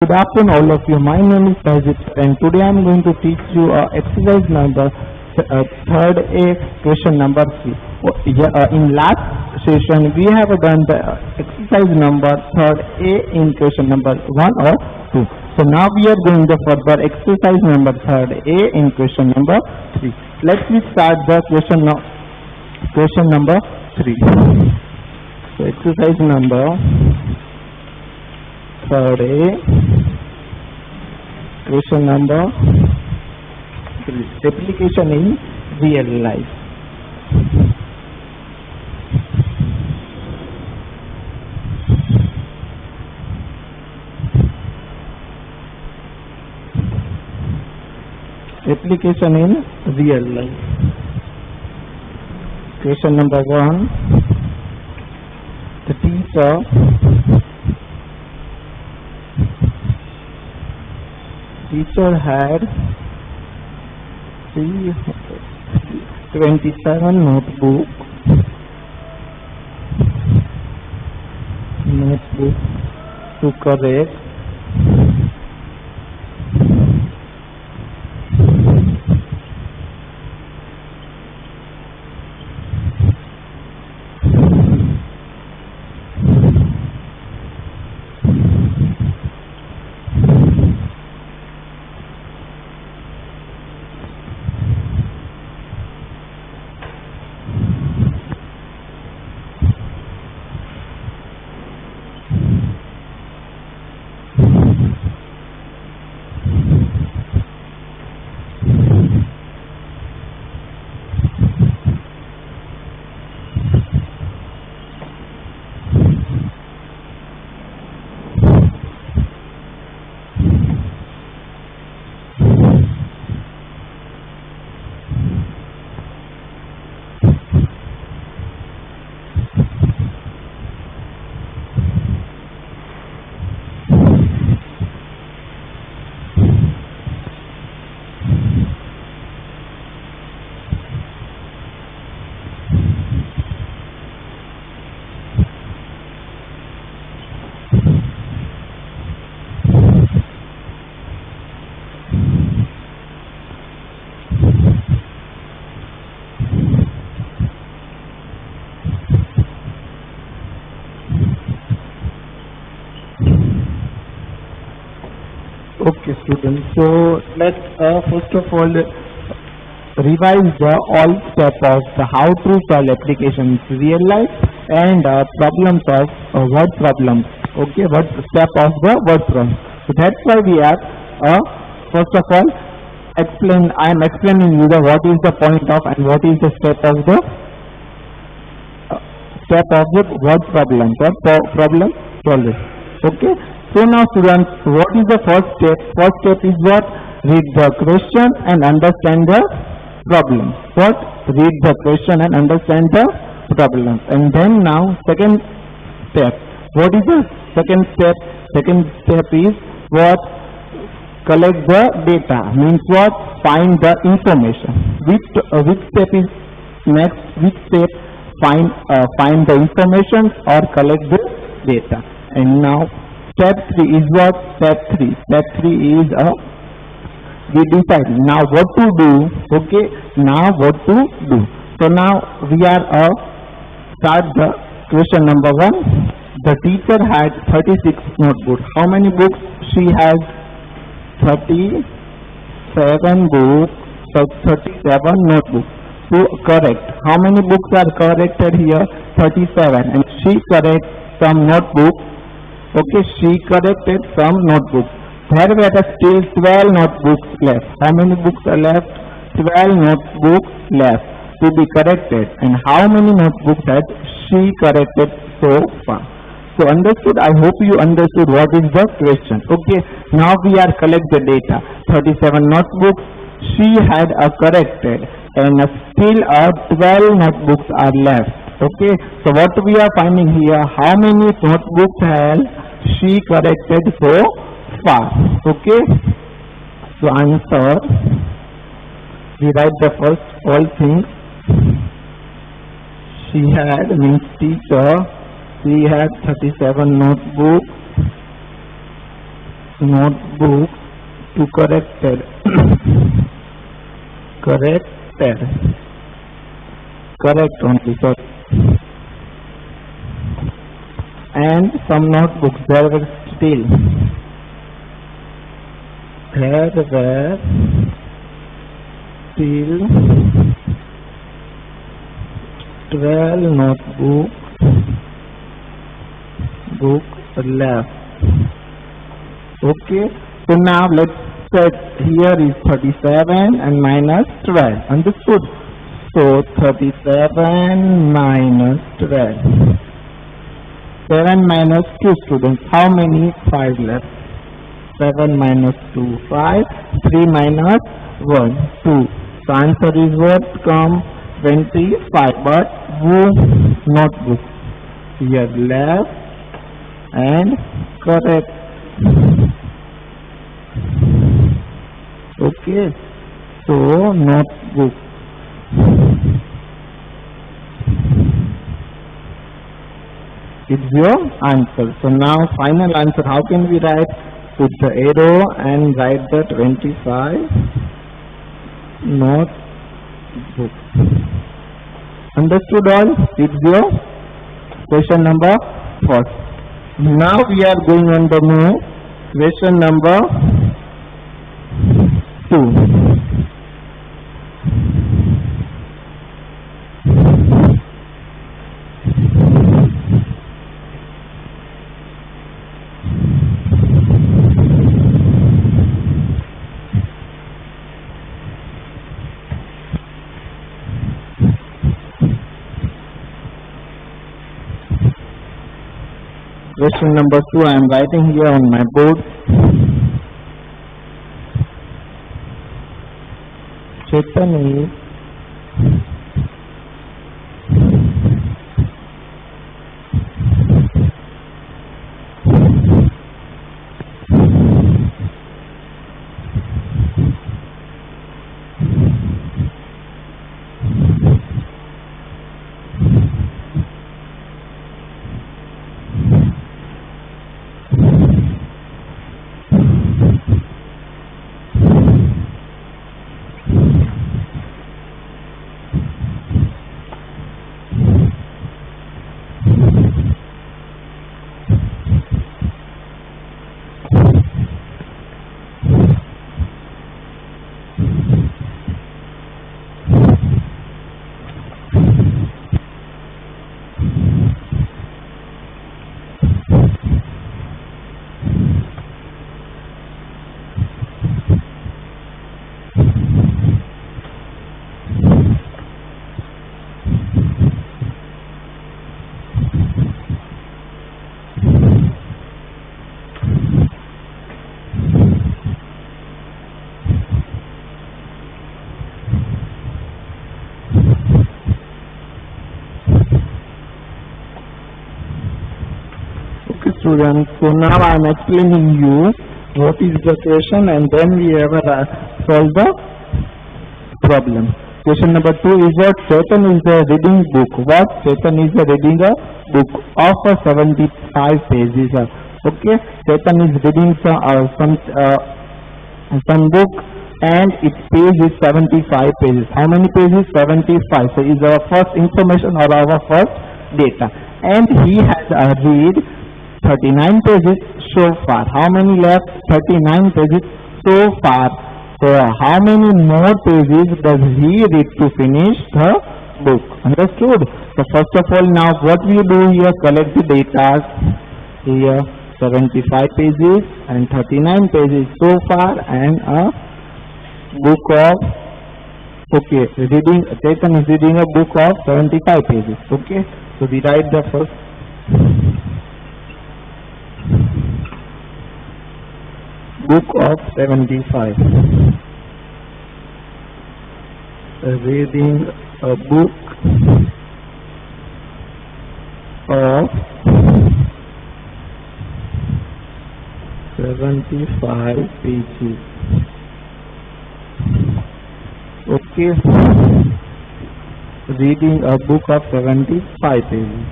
Good afternoon, all of you. My name is Sajid, and today I am going to teach you exercise number third A, question number 3. In last session, we have done the exercise number third A in question number 1 or 2. So now we are going to further exercise number third A in question number 3. Let's start the question number 3. So exercise number third A, question number 3, application in real life. Application in real life. Question number 1, the teacher had 27 notebook to correct Okay, students. So let's first of all revise the all steps of the how to solve applications real life and problems of word problems. Okay, what step of the word problem. So that's why we have first of all I am explaining you the what is the point of and what is the step of the word problem or problem solving. Okay. So now students, what is the first step? First step is what? Read the question and understand the problem. What? Read the question and understand the problem. And then now second step. What is the second step? Second step is what? Collect the data. Means what? Find the information. Which step is next? Which step? Find the information or collect the data. And now step 3 is what? Step 3 is we decide now what to do. Okay, now what to do. So now we are start the question number 1. The teacher had 36 notebooks. How many books she has? 37 books. So 37 notebooks. So correct. How many books are corrected here? 37. And she correct some notebooks. Okay, she corrected some notebooks. There were still 12 notebooks left. How many books are left? 12 notebooks left to be corrected. And how many notebooks had she corrected so far? So understood? I hope you understood what is the question. Okay, now we are collect the data. 37 notebooks she had corrected and still 12 notebooks are left. Okay, so what we are finding here, how many notebooks have she corrected so far? Okay, so answer, we write the first all things. She had means teacher, she had 37 notebooks notebook to corrected correct only, sorry. And some notebooks there were still 12 notebook book left. Okay, so now let's set here is 37 and minus 12. Understood? So 37 minus 12. 7 minus 2, students. How many? 5 left. 7 minus 2, 5. 3 minus 1, 2. So answer is what? Come 25. But who notebook here left and correct. Okay, so notebook. It's your answer. So now final answer, how can we write? Put the arrow and write the 25 notebook. Understood all? It's your question number 4. Now we are going on the move. Question number 2. Question number 2 I am writing here on my board. Chetan is students. So now I am explaining you what is the question and then we have solve the problem. Question number 2 is what? Chetan is reading book. What? Chetan is reading a book of 75 pages. Okay, Chetan is reading some book and its page is 75 pages. How many pages? 75. So is our first information or our first data. And he has read 39 pages so far. How many left? 39 pages so far. So how many more pages does he read to finish the book? Understood? So first of all, now what we do here, collect the data. Here 75 pages and 39 pages so far and a book of, okay, reading, Chetan is reading a book of 75 pages. Okay, so we write the first book of 75. Reading a book of 75 pages. Okay, reading a book of 75 pages,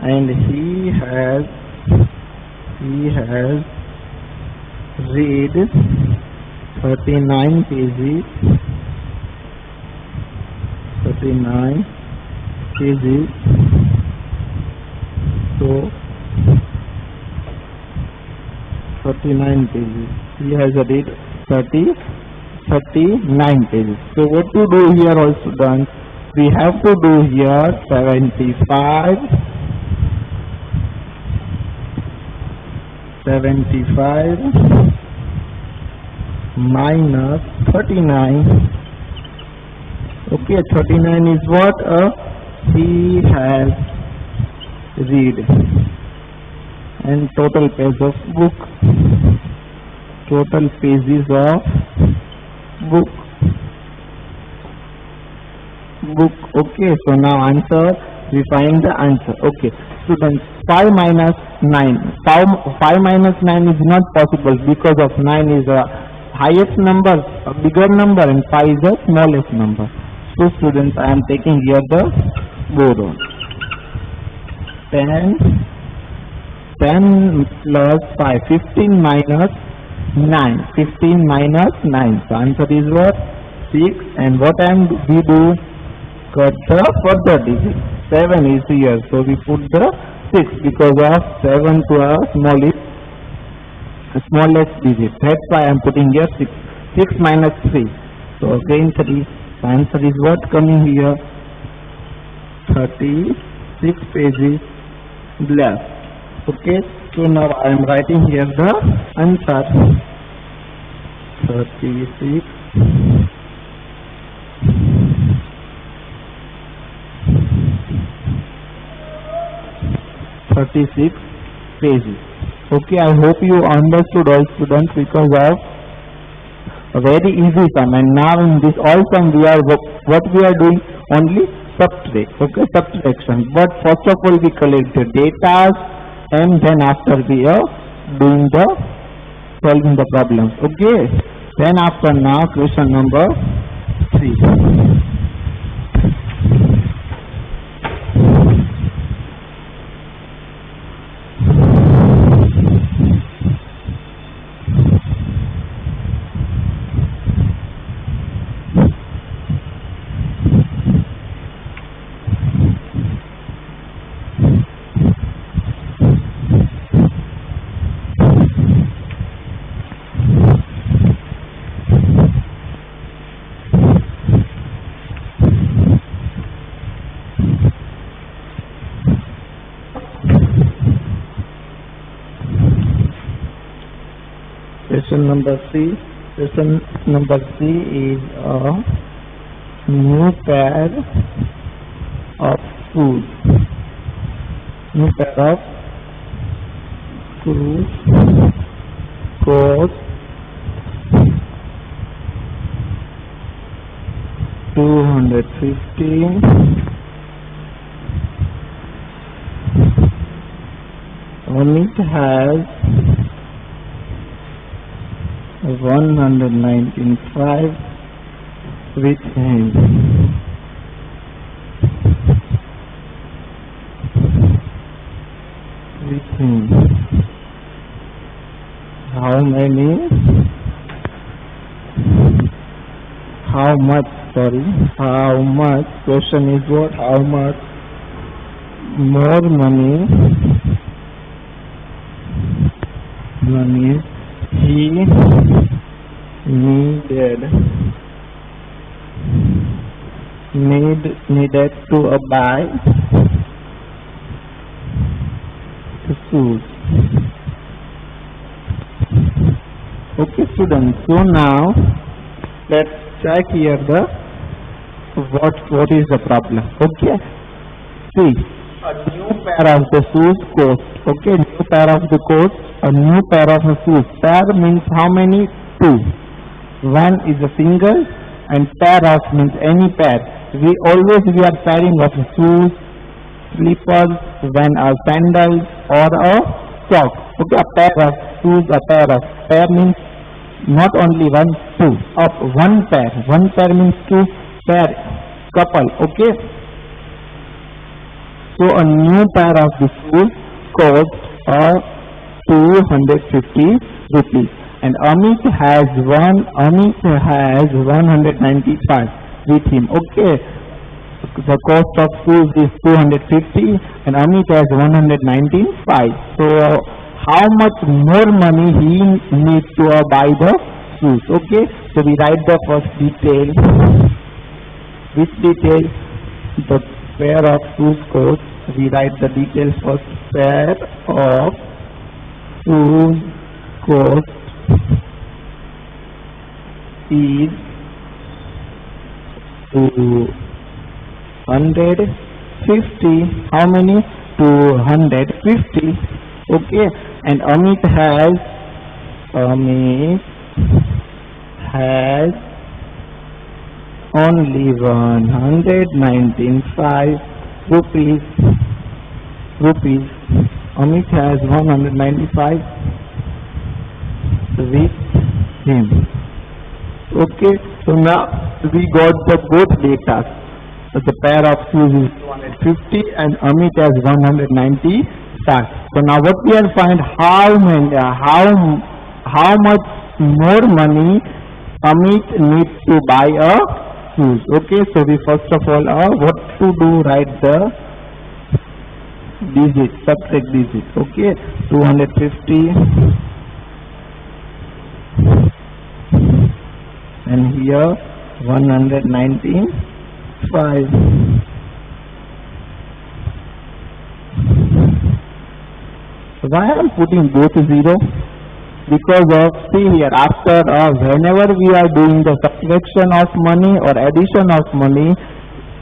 and he has read 39 pages, 39 pages. So 39 pages. He has read 39 pages. So what to do here, all students? We have to do here 75 minus 39. Okay, 39 is what he has read, and total page of book, total pages of book. Okay, so now answer, we find the answer. Okay, students, 5 minus 9. 5 minus 9 is not possible because of 9 is a highest number, a bigger number, and 5 is the smallest number. So students, I am taking here the board. 10 plus 5, 15 minus 9. 15 minus 9. So answer is what? 6. And what we do? Cut the further digit. 7 is here, so we put the 6 because of 7 to a smallest digit. That's why I am putting here 6. 6 minus 3. So again 3. The answer is what coming here? 36 pages left. Okay, so now I am writing here the answer. 36 pages. Okay, I hope you understood, all students, because of a very easy sum. And now in this all sum we are what we are doing? Only subtract. Okay, subtraction. But first of all we collect the data, and then after we are doing the solving the problems. Okay, then after now question number 3. 3. Question number 3 is a new pair of shoes. New pair of shoes cost 215, and it has 195 with him. How many? How much? Sorry. How much? Question is what? How much more money he needed to buy the shoes. Okay, students. So now let's check here the what is the problem. Okay. See, a new pair of the shoes cost. Okay, new pair of the cost. A new pair of shoes. Pair means how many? 2. One is a single, and pair of means any pair. We are pairing of shoes, slippers, when a sandals or a sock. Okay, a pair of shoes, a pair of. Pair means not only 1, 2. Of one pair. One pair means 2 pair, couple. Okay. So a new pair of the shoes cost 250 rupees. and Amit has 195 with him. Okay, the cost of shoes is 250 and Amit has 195. So how much more money he needs to buy the shoes? Okay, so we write the first detail. Which detail? The pair of shoes cost. We write the details first. Pair of shoes cost is 250. How many? 250. Okay, and Amit has only 195 rupees. Amit has 195 with him. Okay, so now we got the both data. The pair of shoes is 250 and Amit has 195. So now what we will find, how much more money Amit needs to buy a shoes. Okay, so we first of all what to do, write the digit, subtract digit. Okay, 250 and here 195. So why I am putting both 0? Because of, see here, after whenever we are doing the subtraction of money or addition of money,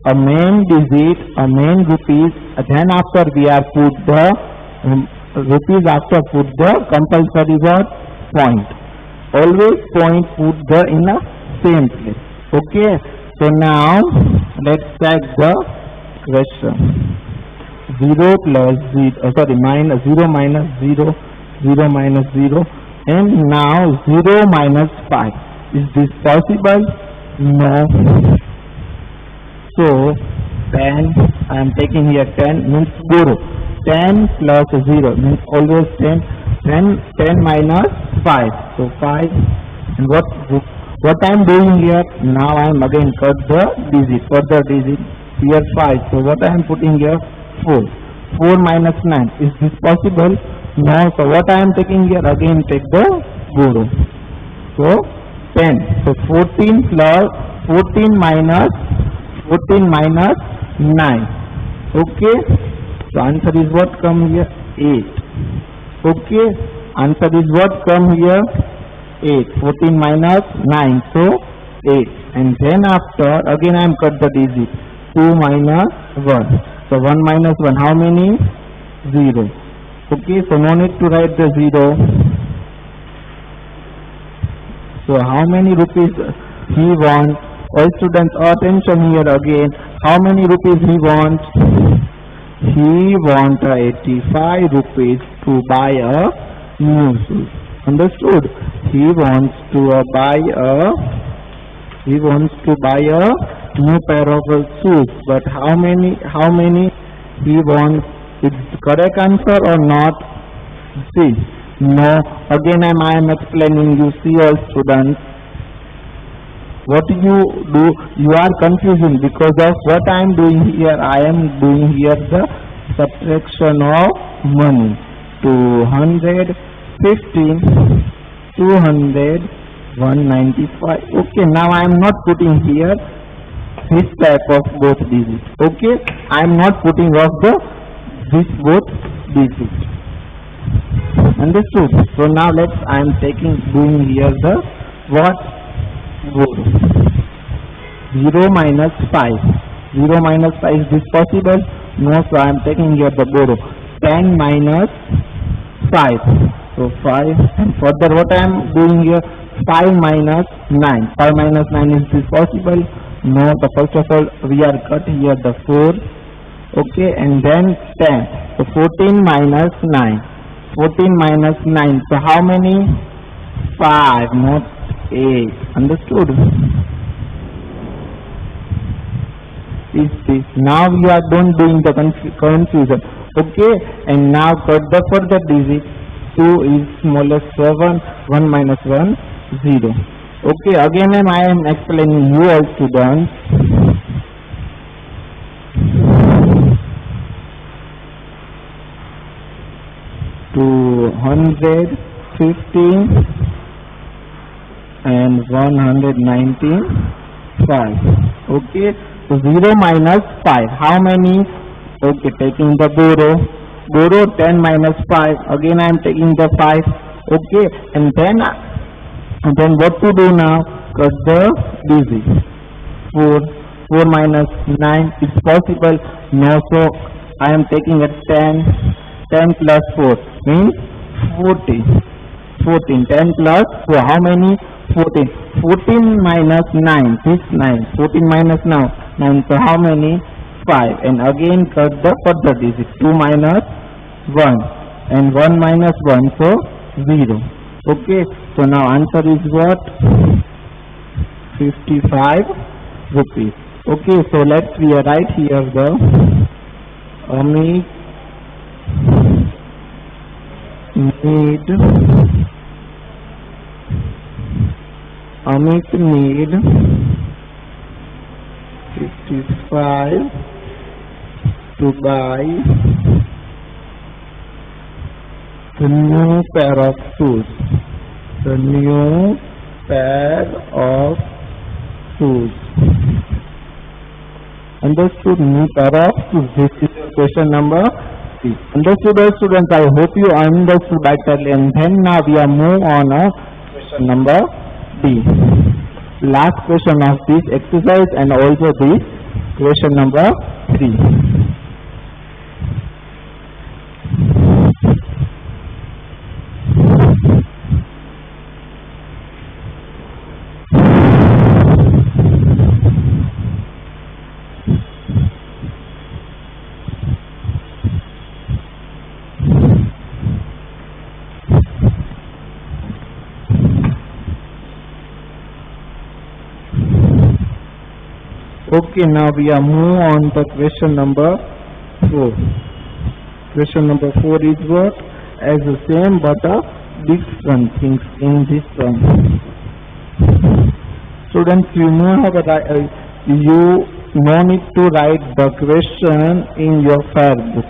a main digit, a main rupees, then after we are put the rupees, after put the compulsory word point. Always point put the in a same place. Okay, so now let's check the question. 0 plus 0, minus 0 minus 0, 0 minus 0, and now 0 minus 5. Is this possible? No. So 10, I am taking here 10 means borrow. 10 plus 0 means always 10. 10 minus 5. So 5. And what I am doing here? Now I am again cut the digit. Further digit. Here 5. So what I am putting here? 4. 4 minus 9. Is this possible? No. So what I am taking here? Again take the borrow. So 10. So 14 plus 14 minus 9. Okay. So answer is what come here? 8. Okay. Answer is what come here? 8. 14 minus 9. So 8. And then after again I am cut the digit. 2 minus 1. So 1 minus 1, how many? 0. Okay, so no need to write the 0. So how many rupees he wants? All students, attention here again. How many rupees he wants? He wants 85 rupees to buy a new shoes. Understood? He wants to buy a new pair of shoes, but how many he wants? Is the correct answer or not? See, no. Again I am explaining. You see, all students, what you do, you are confusing because of what I am doing here. I am doing here the subtraction of money. 215, 200, 195. Okay, now I am not putting here this type of both digits. Okay, I am not putting off this both digits. Understood? So now I am doing here the what? Borrow. 0 minus 5. 0 minus 5, is this possible? No, so I am taking here the borrow. 10 minus 5. So 5, and further what I am doing here? 5 minus 9. 5 minus 9, is this possible? No, so first of all we are cut here the 4. Okay, and then 10. So 14 minus 9. 14 minus 9. So how many? 5, not 8. Understood? Is this? Now you are don't doing the confusion. Okay, and now cut the further digit. 2 is smallest 7, 1 minus 1, 0. Okay, again I am explaining you all students. 215 and 119, 5. Okay, so 0 minus 5. How many? Okay, taking the borrow 10 minus 5. Again I am taking the 5. Okay, and then what to do now? Cut the digits. 4 minus 9. It's possible? No, so I am taking a 10. 10 plus 4 means 14. 10 plus 4. How many? 14. 14 minus 9. This 9. 14 minus 9. So how many? 5. And again cut the further digit. 2 minus 1. And 1 minus 1. So 0. Okay. So now answer is what? 55 rupees. Okay. So let's write here the Amit need 55 to buy the new pair of shoes. The new pair of shoes. Understood? New pair of shoes. This is question number 3. Understood, students? I hope you understood better. And then now we are move on question number D. Last question of this exercise and also this question number 3. Okay, now we are move on to question number 4. Question number 4 is what? As the same but different things in this one. Students, you know you no need to write the question in your fair book.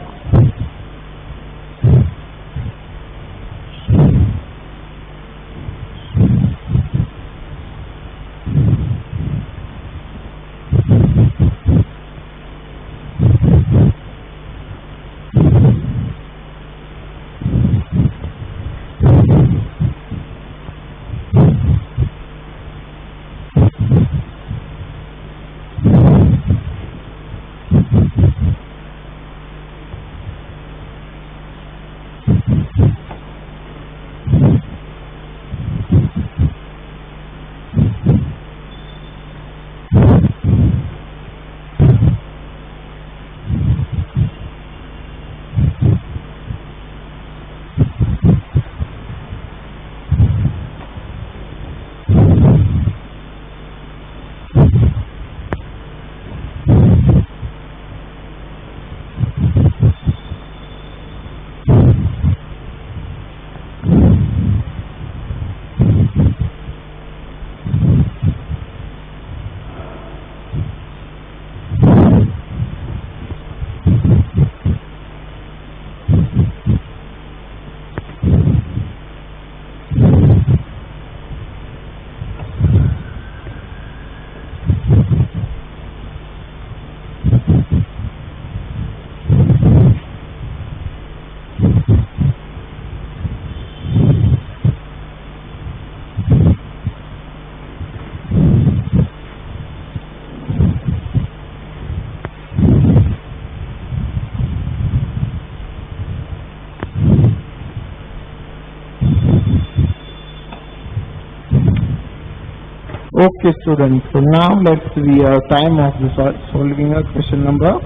Okay, students. So now let's see time of the solving question number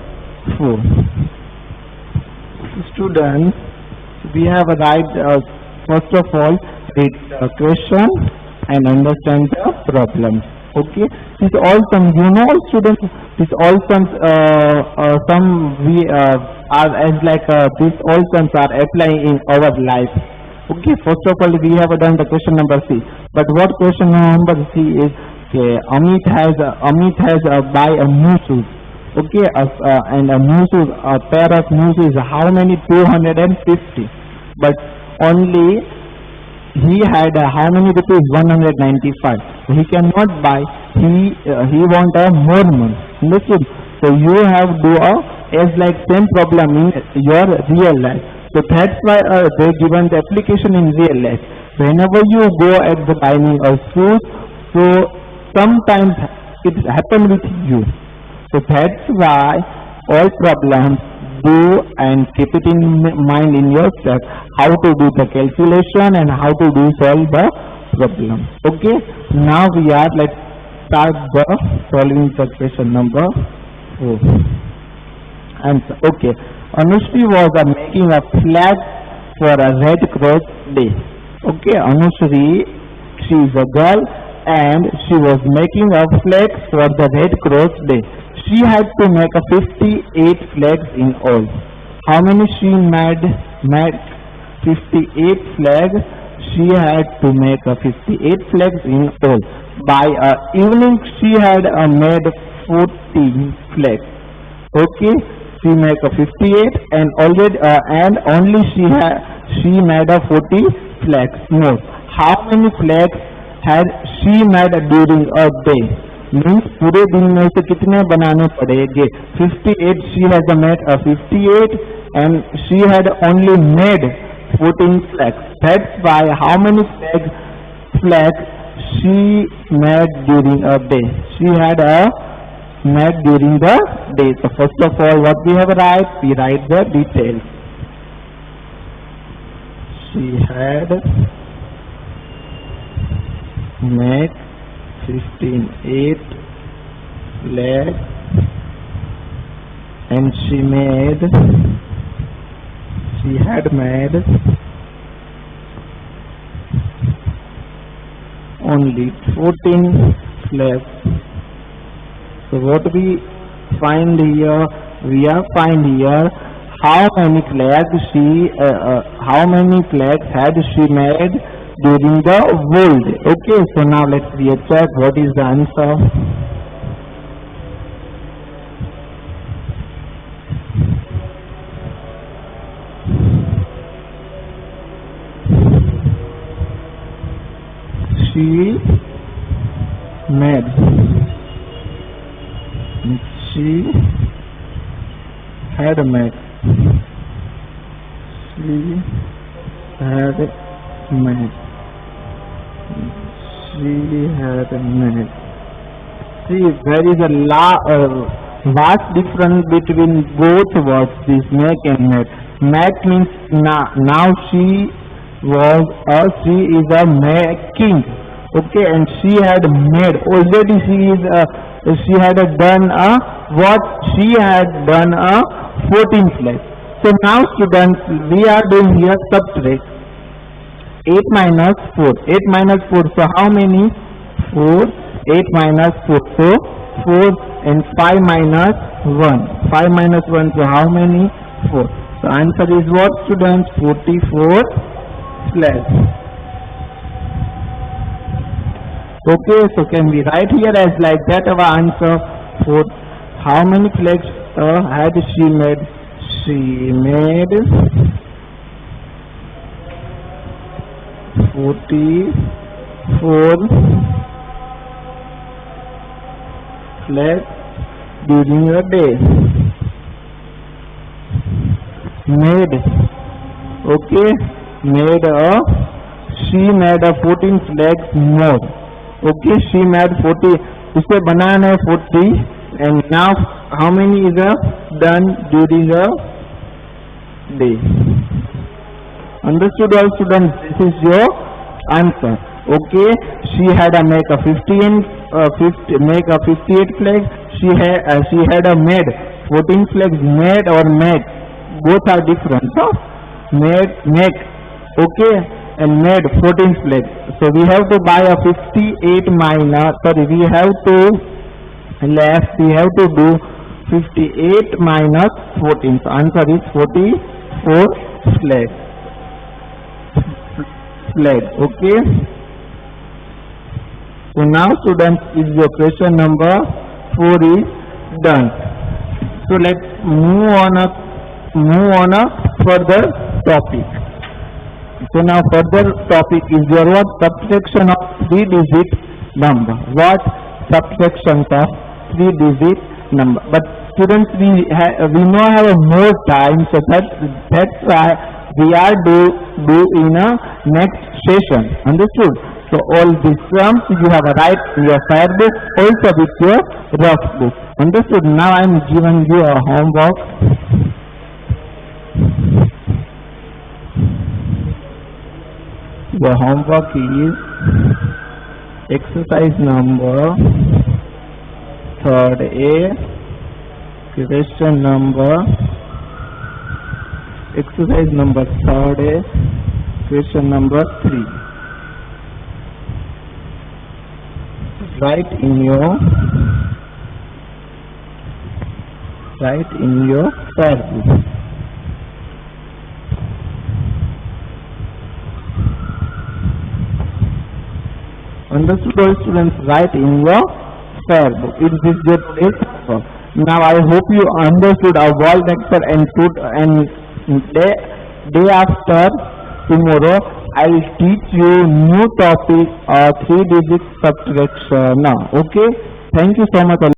4. Students, we have a right. First of all, read the question and understand the problem. Okay, this all sums. You know, students, this all sums. Some we are as like this all sums are applying in our life. Okay, first of all, we have done the question number C. But what question number C is? Okay, Amit has buy a new shoes. Okay, and a new shoes, a pair of new shoes. How many? 250. But only he had how many rupees? 195. So he cannot buy. He want a more money. Understood? So you have do a as like same problem in your real life. So that's why they given the application in real life. Whenever you go at the buying of shoes, so sometimes it happen with you. So that's why all problems do and keep it in mind in yourself how to do the calculation and how to do solve the problem. Okay. Now let's start the solving the question number 4. Answer. Okay. Anushri was making a flag for a Red Cross Day. Okay, Anushri, she is a girl and she was making a flag for the Red Cross Day. She had to make a 58 flags in all. How many she made? 58 flags. She had to make a 58 flags in all. By evening, she had made 14 flags. Okay. She make a 58 and already and only she made a 40 flags more. How many flags had she made during a day? Means पूरे दिन में से कितने बनाने पड़ेंगे? 58 she has made a 58 and she had only made 14 flags. That's why how many flags she made during a day? She had made during the day. So first of all, what we have write? We write the details. She had made 58 flags and she had made only 14 flags. So what we find here? We are find here how many flags had she made during the whole day. Okay, so now let's check what is the answer. She had made. See, there is a vast difference between both words, this make and made. Make means now she is a making. Okay, and she had made. Already she had done 14 flags. So now students, we are doing here subtract. 8 minus 4. 8 minus 4. So how many? 4. 8 minus 4. So 4 and 5 minus 1. 5 minus 1. So how many? 4. So answer is what, students? 44 flags. Okay, so can we write here as like that our answer for how many flags had she made? She made 44 flags during a day. Made, okay, she made 14 flags more. Okay, she made 40. उसे बनाना है 40 and now how many is done during a day? Understood all students? This is your answer. Okay, she had make a 58 flags. She had made 14 flags. Made or make, both are different. So make, okay, and made 14 flags. So we have to buy a 58 minus. Sorry, we have to do 58 minus 14. So answer is 44 flags. fled. Okay. So now students, is your question number 4 is done. So let's move on a further topic. So now further topic is your what? Subtraction of 3-digit number. What? Subtraction of 3-digit number. But students, we now have a more time, so that's why we are do in a next session. Understood? So all these sums you have a write in your fair book, also with your rough book. Understood? Now I am giving you a homework. The homework is exercise number 3rd A, question number, exercise number 3rd A, question number 3. Write in your fair book. Understood? All students, write in your fair book. It is your today's homework. Now I hope you understood our wall lecture, and day after tomorrow I will teach you new topic, 3-digit subtraction. Now, okay. Thank you so much.